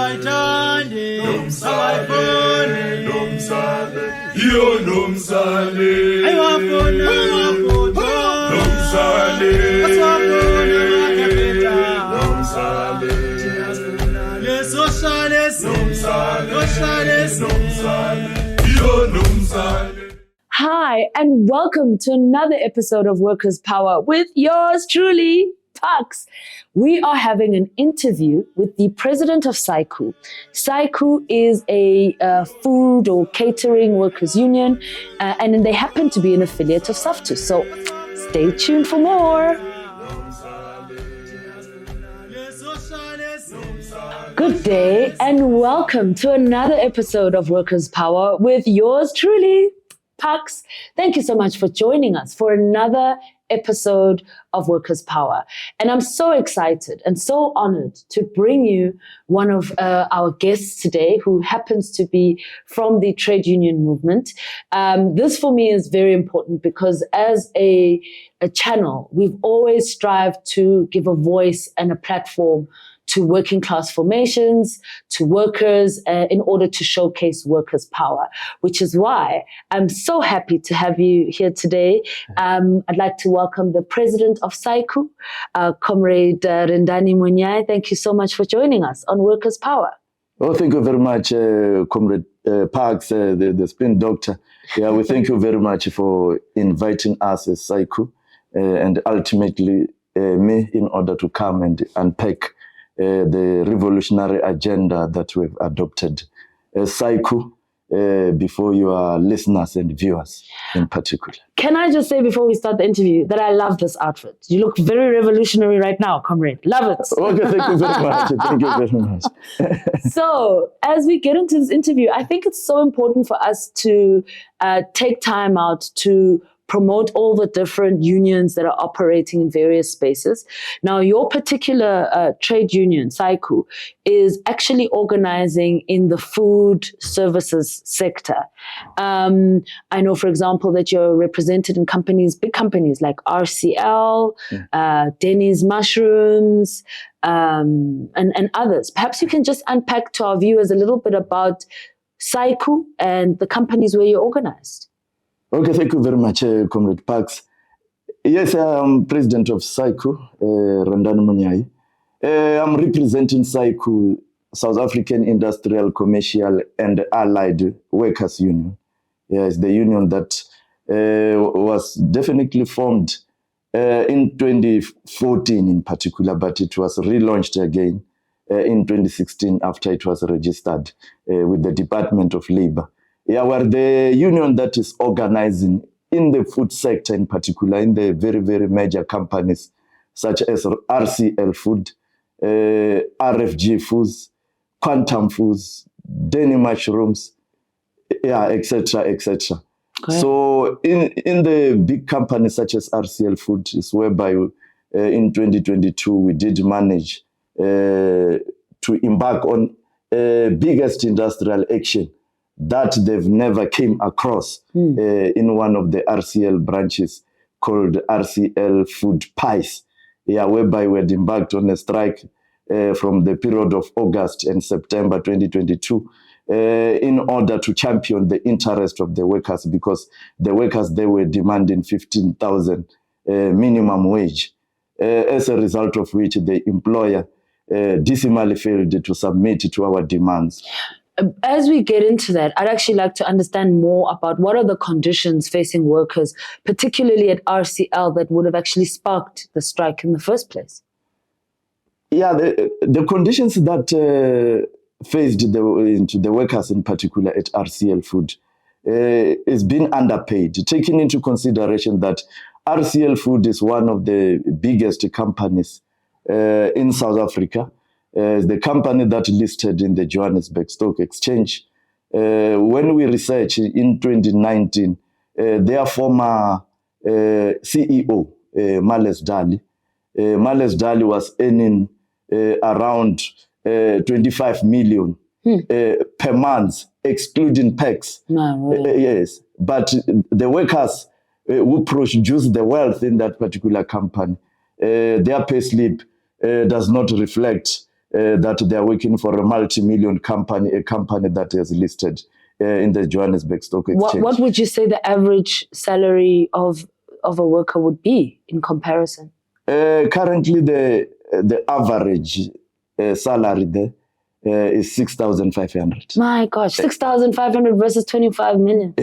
Awayithande awayifuni NUMSA yo NUMSA ayiwafuna amaphutho NUMSA asiwafuna amakapeta NUMSA lesohlale yo NUMSA. Hi, and welcome to another episode of Workers' Power with yours truly, Pucks. We are having an interview with the president of SAICWU. SAICWU is a food or catering workers union, and they happen to be an affiliate of SAFTU. So stay tuned for more. Good day, and welcome to another episode of Workers' Power with yours truly, Pucks. Thank you so much for joining us for another episode of Workers' Power. And I'm so excited and so honored to bring you one of our guests today who happens to be from the trade union movement. This for me is very important because as a channel, we've always strived to give a voice and a platform to working class formations, to workers, in order to showcase workers' power, which is why I'm so happy to have you here today. I'd like to welcome the president of SAICWU, comrade Rendani Munyai. Thank you so much for joining us on Workers' Power. Oh, thank you very much, comrade Parks, the spin doctor. Yeah, we thank you very much for inviting us as SAICWU, and ultimately me in order to come and unpack the revolutionary agenda that we've adopted as SAICWU before your listeners and viewers in particular. Can I just say before we start the interview that I love this outfit? You look very revolutionary right now, comrade. Love it. Okay, thank you very much. Thank you very much. So, as we get into this interview, I think it's so important for us to take time out to promote all the different unions that are operating in various spaces. Now, your particular trade union, SAICWU, is actually organizing in the food services sector. I know, for example, that you're represented in companies, big companies like RCL, Denny's Mushrooms, and others. Perhaps you can just unpack to our viewers a little bit about SAICWU and the companies where you're organized. Okay, thank you very much, Comrade Parks. Yes, I'm president of SAICWU, Rendani Munyai. I'm representing SAICWU, South African Industrial, Commercial and Allied Workers Union. Yes, the union that was definitely formed in 2014 in particular, but it was relaunched again in 2016 after it was registered with the Department of Labor. Yeah, we're the union that is organizing in the food sector in particular, in the very, very major companies such as RCL Food, RFG Foods, Quantum Foods, Denny Mushrooms, yeah, etc., etc. Okay. So in the big companies such as RCL Food is whereby in 2022 we did manage to embark on biggest industrial action that they've never came across in one of the RCL branches called RCL Food Pies, yeah, whereby we had embarked on a strike from the period of August and September 2022 in order to champion the interest of the workers, because the workers, they were demanding 15,000 minimum wage, as a result of which the employer dismally failed to submit to our demands. As we get into that, I'd actually like to understand more about what are the conditions facing workers, particularly at RCL, that would have actually sparked the strike in the first place. Yeah, the conditions that faced the workers in particular at RCL Food is being underpaid, taking into consideration that RCL Food is one of the biggest companies in South Africa. The company that listed in the Johannesburg Stock Exchange. When we researched in 2019, their former CEO, Males Dali was earning around 25 million per month, excluding tax. No, really? Yes, but the workers who produce the wealth in that particular company, their pay slip does not reflect that they are working for a multi-million company, a company that is listed in the Johannesburg Stock Exchange. What would you say the average salary of a worker would be in comparison? Currently, the average salary there is 6,500. My gosh, 6,500 versus 25 million.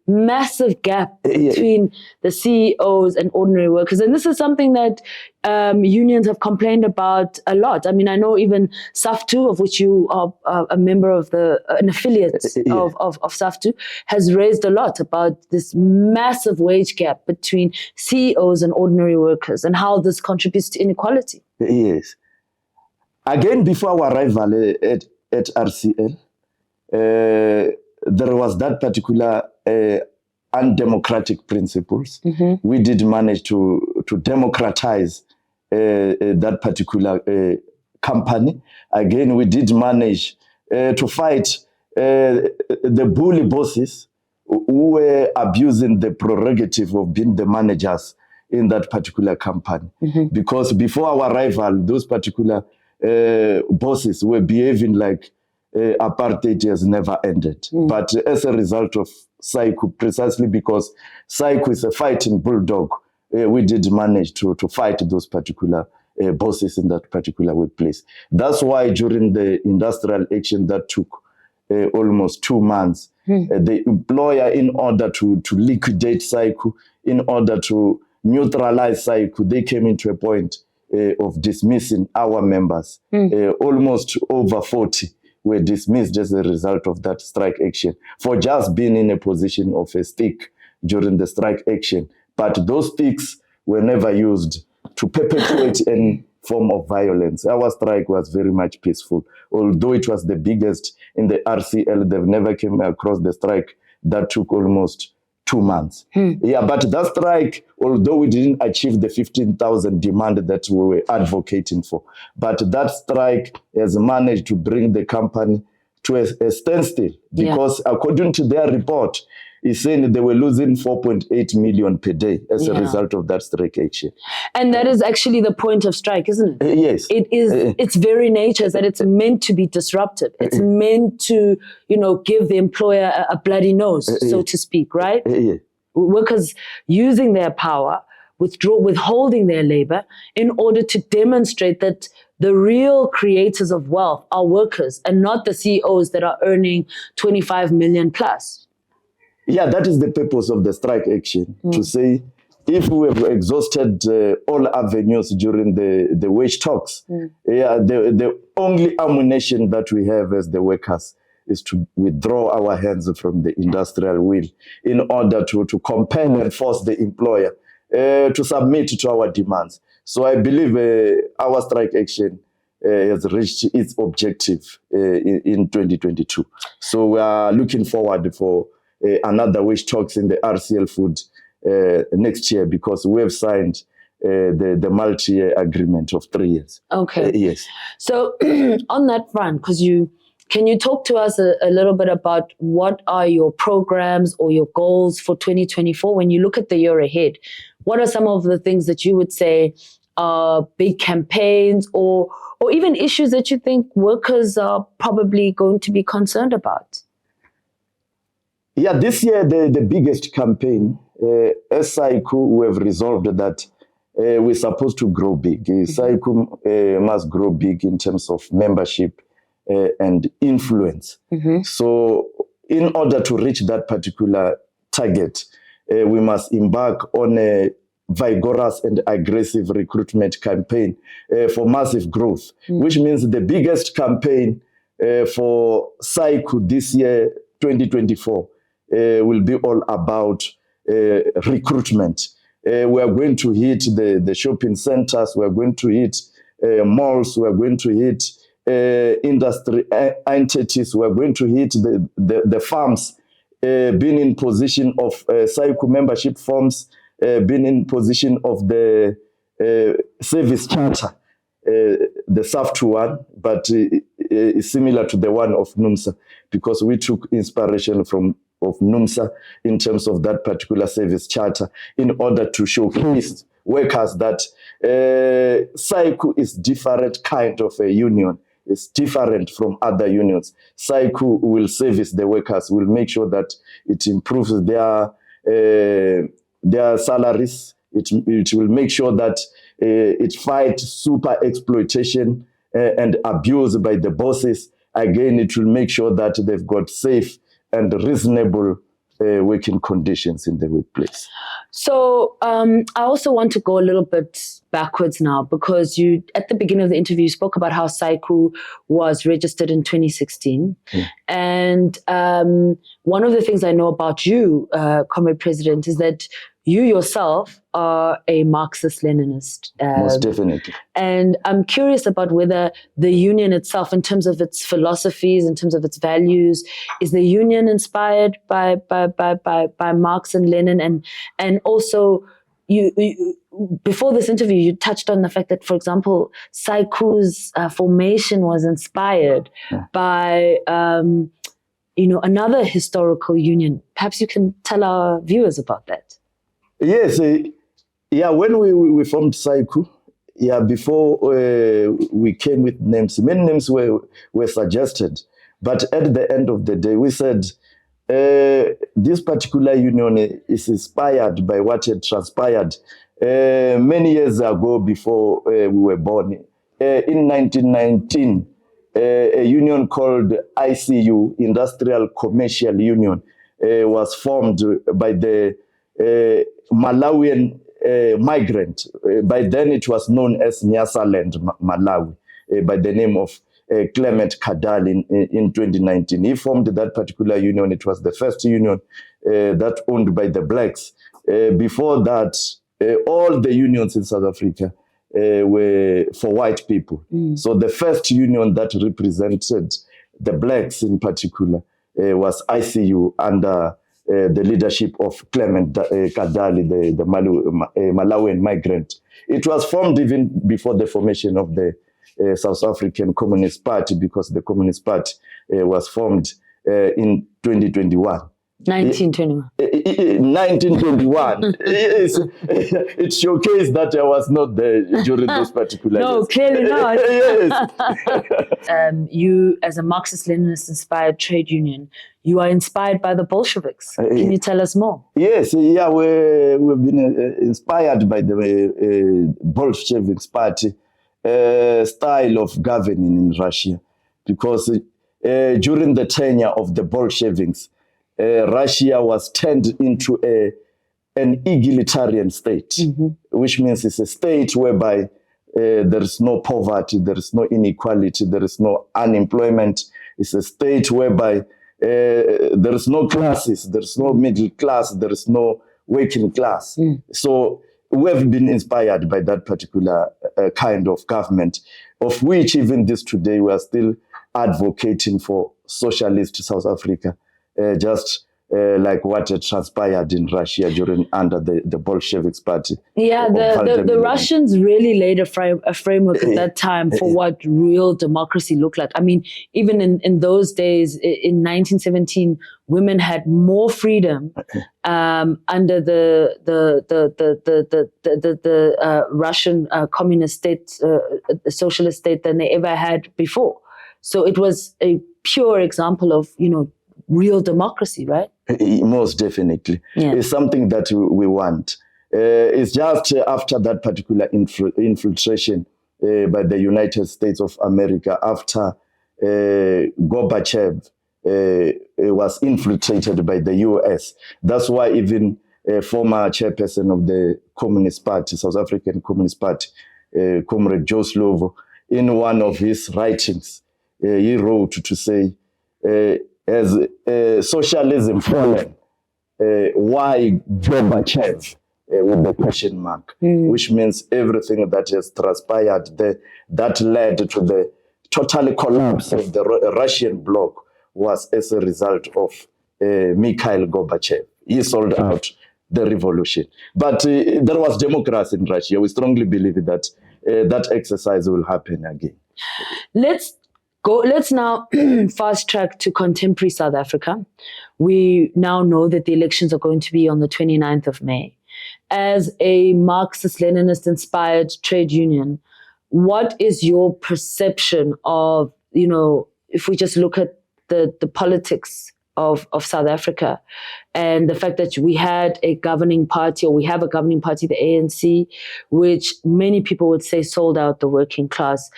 Massive gap between the CEOs and ordinary workers. And this is something that unions have complained about a lot. I mean, I know even SAICWU, of which you are a member of an affiliate of SAICWU, has raised a lot about this massive wage gap between CEOs and ordinary workers and how this contributes to inequality. Yes. Again, before our arrival at RCL, there was that particular undemocratic principles. We did manage to democratize that particular company. Again, we did manage to fight the bully bosses who were abusing the prerogative of being the managers in that particular company. Because before our arrival, those particular bosses were behaving like apartheid has never ended. But as a result of SAICWU, precisely because SAICWU is a fighting bulldog, we did manage to fight those particular bosses in that particular workplace. That's why during the industrial action that took almost 2 months, the employer, in order to liquidate SAICWU, in order to neutralize SAICWU, they came into a point of dismissing our members. Almost over 40 were dismissed as a result of that strike action for just being in a position of a stick during the strike action. But those sticks were never used to perpetuate any form of violence. Our strike was very much peaceful. Although it was the biggest in the RCL, they've never came across the strike that took almost 2 months. Yeah, but that strike, although we didn't achieve the 15,000 demand that we were advocating for, but that strike has managed to bring the company to a standstill, because according to their report, it's saying they were losing 4.8 million per day as a result of that strike action. And that is actually the point of strike, isn't it? Yes. It is. Its very nature is that it's meant to be disruptive. It's meant to, give the employer a bloody nose, so to speak, right? Workers using their power, withholding their labor in order to demonstrate that the real creators of wealth are workers and not the CEOs that are earning 25 million plus. Yeah, that is the purpose of the strike action, to say if we have exhausted all avenues during the wage talks, the only ammunition that we have as the workers is to withdraw our hands from the industrial wheel in order to compel and force the employer to submit to our demands. So I believe our strike action has reached its objective in 2022. So we are looking forward for another wage talks in the RCL Food next year, because we have signed the multi-year agreement of 3 years. Okay. Yes. So on that front, can you talk to us a little bit about what are your programs or your goals for 2024 when you look at the year ahead? What are some of the things that you would say are big campaigns or even issues that you think workers are probably going to be concerned about? Yeah, this year, the biggest campaign, as SAICWU, we have resolved that we're supposed to grow big. SAICWU must grow big in terms of membership and influence. So in order to reach that particular target, we must embark on a vigorous and aggressive recruitment campaign for massive growth, which means the biggest campaign for SAICWU this year, 2024, will be all about recruitment. We are going to hit the shopping centers, we are going to hit malls, we are going to hit industry entities, we are going to hit the farms, being in position of SAICWU membership forms, being in position of the service charter, the SAICWU one, but is similar to the one of NUMSA, because we took inspiration of NUMSA in terms of that particular service charter in order to showcase workers that SAICWU is different kind of a union. It's different from other unions. SAICWU will service the workers, will make sure that it improves their salaries. It will make sure that it fights super exploitation and abuse by the bosses. Again, it will make sure that they've got safe and reasonable working conditions in the workplace. So I also want to go a little bit backwards now, because you, at the beginning of the interview, you spoke about how SAICWU was registered in 2016. And one of the things I know about you, Comrade President, is that you yourself are a Marxist-Leninist. Most definitely. And I'm curious about whether the union itself, in terms of its philosophies, in terms of its values, is the union inspired by Marx and Lenin? And also, you before this interview, you touched on the fact that, for example, SAICWU's formation was inspired by another historical union. Perhaps you can tell our viewers about that. Yes, when we formed SAICWU, before we came with names, many names were suggested. But at the end of the day, we said this particular union is inspired by what had transpired many years ago before we were born. In 1919, a union called ICU, Industrial Commercial Union, was formed by the Malawian migrant. By then it was known as Nyasaland, Malawi, by the name of Clement Kadali in 2019. He formed that particular union. It was the first union that owned by the blacks. Before that, all the unions in South Africa were for white people. So the first union that represented the blacks in particular was ICU under the leadership of Clement Kadali, the Malawian migrant. It was formed even before the formation of the South African Communist Party, because the Communist Party was formed in 2021. 1921. 1921. It showcased that I was not there during this particular No, years. clearly not. Yes. You, as a Marxist-Leninist inspired trade union, you are inspired by the Bolsheviks. Can you tell us more? Yes, we've been inspired by the Bolsheviks party style of governing in Russia, because during the tenure of the Bolsheviks, Russia was turned into an egalitarian state, which means it's a state whereby there is no poverty, there is no inequality, there is no unemployment. It's a state whereby there is no classes, there is no middle class, there is no working class. So we've been inspired by that particular kind of government, of which even this today we are still advocating for socialist South Africa. Just like what had transpired in Russia under the Bolsheviks party. Yeah, the Russians really laid a framework at that time for what real democracy looked like. I mean, even in those days, in 1917, women had more freedom under the Russian communist state, socialist state, than they ever had before. So it was a pure example of, real democracy, right? Most definitely. Yeah. It's something that we want. It's just after that particular infiltration by the United States of America, after Gorbachev was infiltrated by the US. That's why even former chairperson of the Communist Party, South African Communist Party, Comrade Joe Slovo, in one of his writings, he wrote to say, as socialism fallen, why Gorbachev, with the question mark, which means everything that has transpired that led to the total collapse of the Russian bloc was as a result of Mikhail Gorbachev. He sold out the revolution. But there was democracy in Russia. We strongly believe that that exercise will happen again. Let's now fast track to contemporary South Africa. We now know that the elections are going to be on the 29th of May. as a Marxist-Leninist inspired trade union, what is your perception of, if we just look at the politics of South Africa and the fact that we had a governing party, or we have a governing party, the ANC, which many people would say sold out the working class.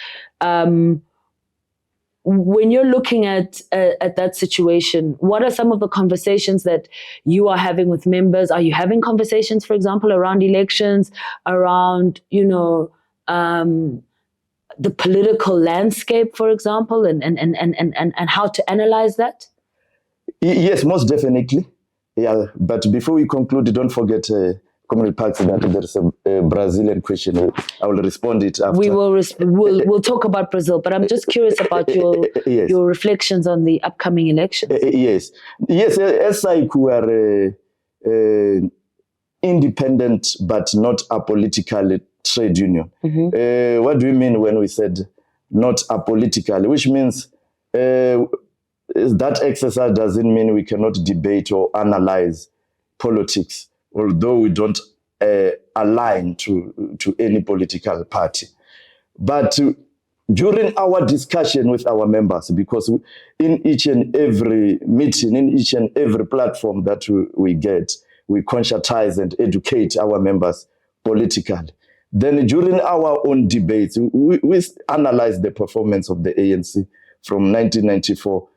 When you're looking at that situation, what are some of the conversations that you are having with members? Are you having conversations, for example, around elections, around, the political landscape, for example, and how to analyze that? Yes, most definitely. Yeah, but before we conclude, don't forget, Comrade Parks, that there's a Brazilian question. I will respond it after. We'll talk about Brazil, but I'm just curious about your yes. your reflections on the upcoming elections. Yes, as SAICWU are independent but not a political trade union. Mm-hmm. What do we mean when we said not apolitical? Which means that exercise doesn't mean we cannot debate or analyze politics, although we don't align to any political party. But during our discussion with our members, because in each and every meeting, in each and every platform that we get, we conscientize and educate our members politically. Then during our own debates, we analyze the performance of the ANC from 1994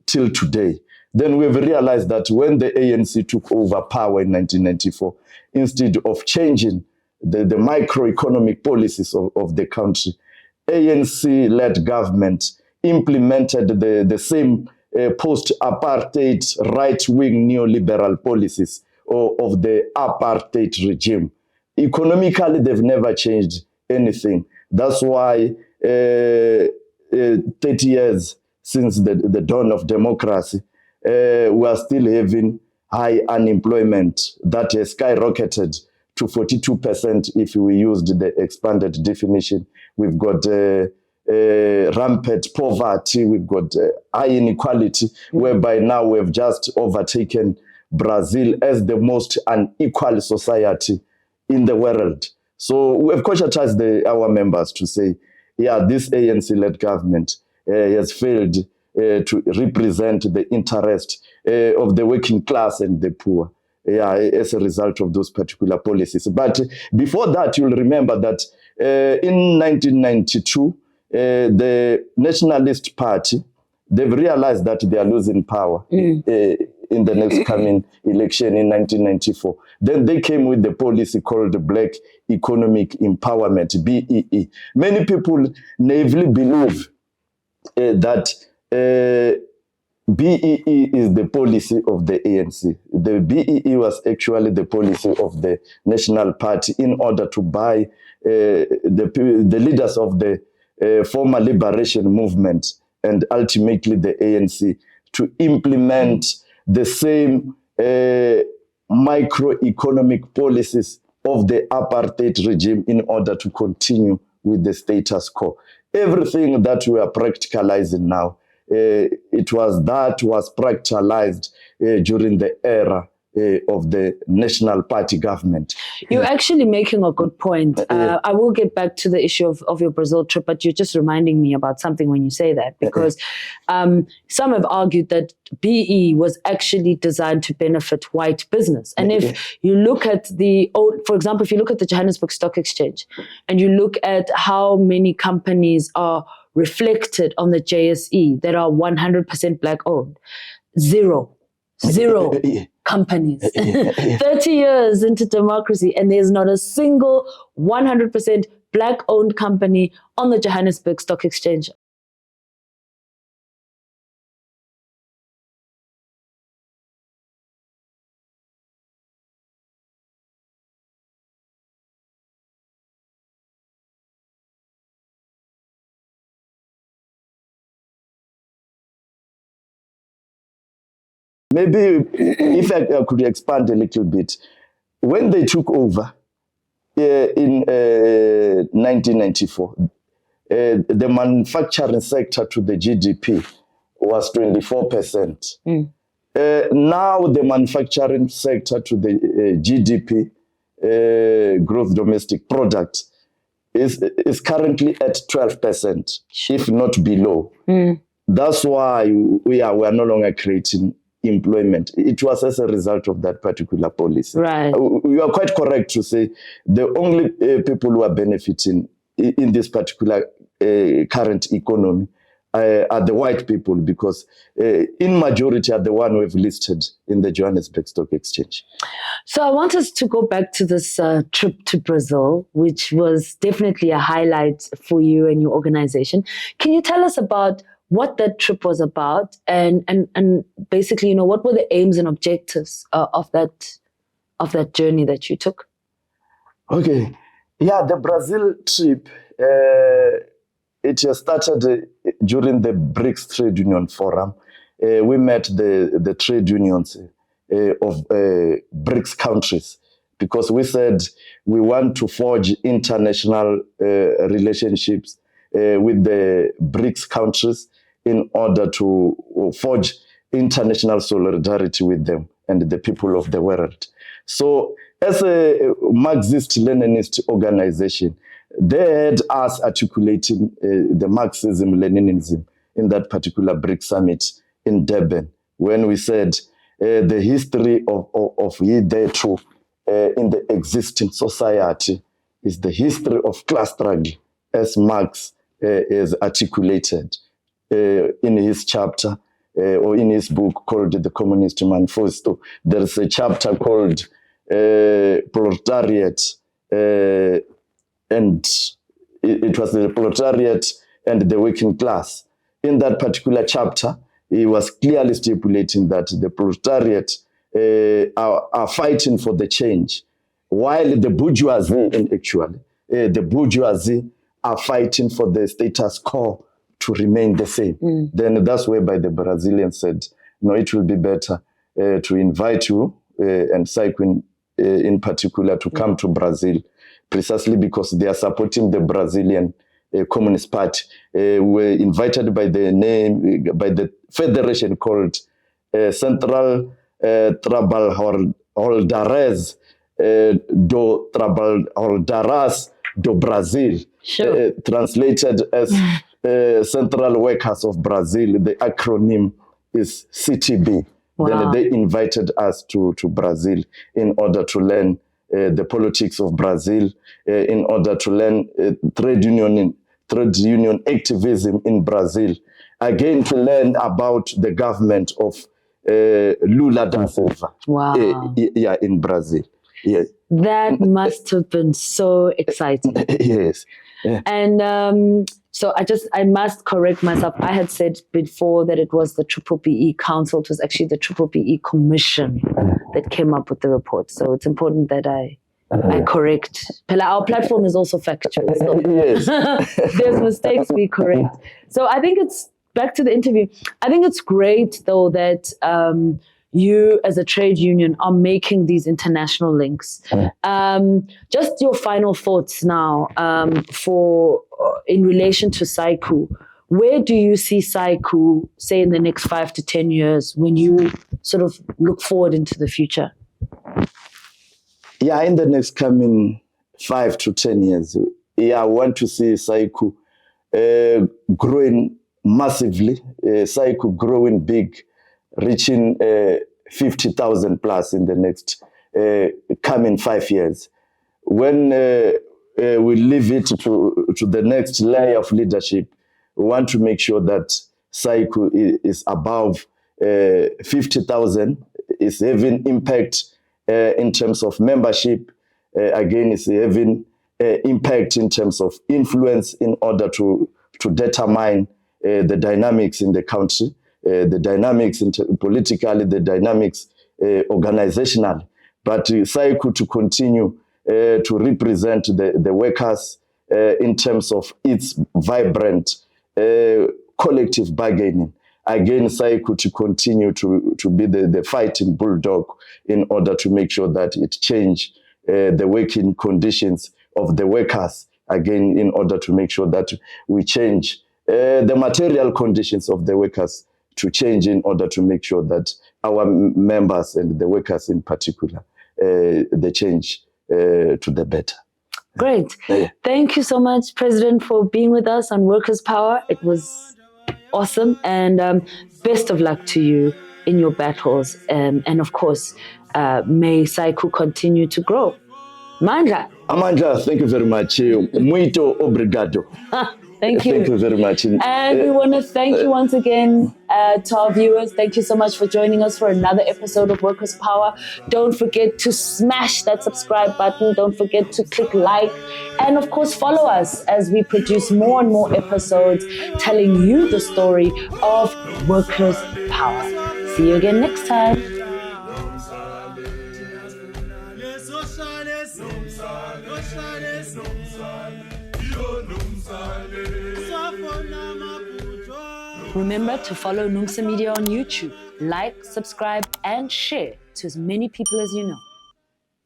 till today. Then we've realized that when the ANC took over power in 1994, instead of changing the microeconomic policies of the country, ANC-led government implemented the same post-apartheid right-wing neoliberal policies of the apartheid regime. Economically, they've never changed anything. That's why 30 years since the dawn of democracy, we are still having high unemployment that has skyrocketed to 42% if we used the expanded definition. We've got rampant poverty, we've got high inequality, whereby now we've just overtaken Brazil as the most unequal society in the world. So we've conscientized our members to say, yeah, this ANC-led government has failed to represent the interest of the working class and the poor, as a result of those particular policies. But before that, you'll remember that in 1992, the Nationalist Party, they've realized that they are losing power in the next coming election in 1994. Then they came with the policy called Black Economic Empowerment, BEE. Many people naively believe that BEE is the policy of the ANC. The BEE was actually the policy of the National Party in order to buy the leaders of the former liberation movement and ultimately the ANC to implement the same microeconomic policies of the apartheid regime in order to continue with the status quo. Everything that we are practicalizing now, it was practicalized during the era of the National Party government. You're actually making a good point. I will get back to the issue of your Brazil trip, but you're just reminding me about something when you say that, because some have argued that BE was actually designed to benefit white business. And if you look at for example, if you look at the Johannesburg Stock Exchange and you look at how many companies are reflected on the JSE that are 100% black owned, zero companies. 30 years into democracy, and there's not a single 100% black owned company on the Johannesburg Stock Exchange. Maybe if I could expand a little bit. When they took over in 1994, the manufacturing sector to the GDP was 24%. Now the manufacturing sector to the GDP gross domestic product is currently at 12%, if not below. That's why we are no longer creating employment. It was as a result of that particular policy. Right. You are quite correct to say the only people who are benefiting in this particular current economy are the white people, because in majority are the one who have listed in the Johannesburg Stock Exchange. So I want us to go back to this trip to Brazil, which was definitely a highlight for you and your organization. Can you tell us about what that trip was about, and basically, what were the aims and objectives of that journey that you took? Okay, yeah, the Brazil trip, it started during the BRICS Trade Union Forum. We met the trade unions of BRICS countries, because we said we want to forge international relationships with the BRICS countries in order to forge international solidarity with them and the people of the world. So as a Marxist-Leninist organization, they had us articulating the Marxism-Leninism in that particular BRICS summit in Durban, when we said the history of hitherto in the existing society is the history of class struggle, as Marx is articulated in his chapter or in his book called The Communist Manifesto. There is a chapter called Proletariat, and it was the proletariat and the working class. In that particular chapter, he was clearly stipulating that the proletariat are fighting for the change, while the bourgeoisie, the bourgeoisie are fighting for the status quo to remain the same. Then that's whereby the Brazilians said, no, it will be better to invite you and SAICWU in particular to come to Brazil, precisely because they are supporting the Brazilian Communist Party. We were invited by the federation called Central Trabalhadores do Trabalhadoras do Brasil, Sure. translated as Central Workers of Brazil. The acronym is CTB. Wow. Then they invited us to Brazil in order to learn the politics of Brazil, in order to learn trade union activism in Brazil, again to learn about the government of Lula da Silva. Wow. In Brazil. Yes. That must have been so exciting. Yes. And so I must correct myself. I had said before that it was the BBBE Council. It was actually the BBBE Commission that came up with the report. So it's important that I correct. Our platform is also factual. So Yes. there's mistakes we correct. So I think it's back to the interview. I think it's great though that you as a trade union are making these international links. Just your final thoughts now in relation to SAICWU. Where do you see SAICWU, say, in the next 5 to 10 years when you sort of look forward into the future? Yeah, in the next coming 5 to 10 years, I want to see SAICWU growing massively, SAICWU growing big, reaching 50,000 plus in the next coming 5 years. When we leave it to the next layer of leadership, we want to make sure that SAICWU is above 50,000, is having impact in terms of membership, again, is having impact in terms of influence in order to determine the dynamics in the country, the dynamics politically, the dynamics organizational, but SAICWU to continue to represent the workers in terms of its vibrant collective bargaining. Again, SAICWU to continue to be the fighting bulldog in order to make sure that it change the working conditions of the workers, again, in order to make sure that we change the material conditions of the workers to change in order to make sure that our members and the workers in particular, they change to the better. Great. Yeah. Thank you so much, President, for being with us on Workers' Power. It was awesome. And best of luck to you in your battles. And of course, may SAICWU continue to grow. Mandla. Amanda, thank you very much. Muito obrigado. Thank you. Thank you very much. And we want to thank you once again to our viewers. Thank you so much for joining us for another episode of Workers' Power. Don't forget to smash that subscribe button. Don't forget to click like. And of course, follow us as we produce more and more episodes telling you the story of Workers' Power. See you again next time. Remember to follow NUMSA Media on YouTube. Like, subscribe, and share to as many people as you know.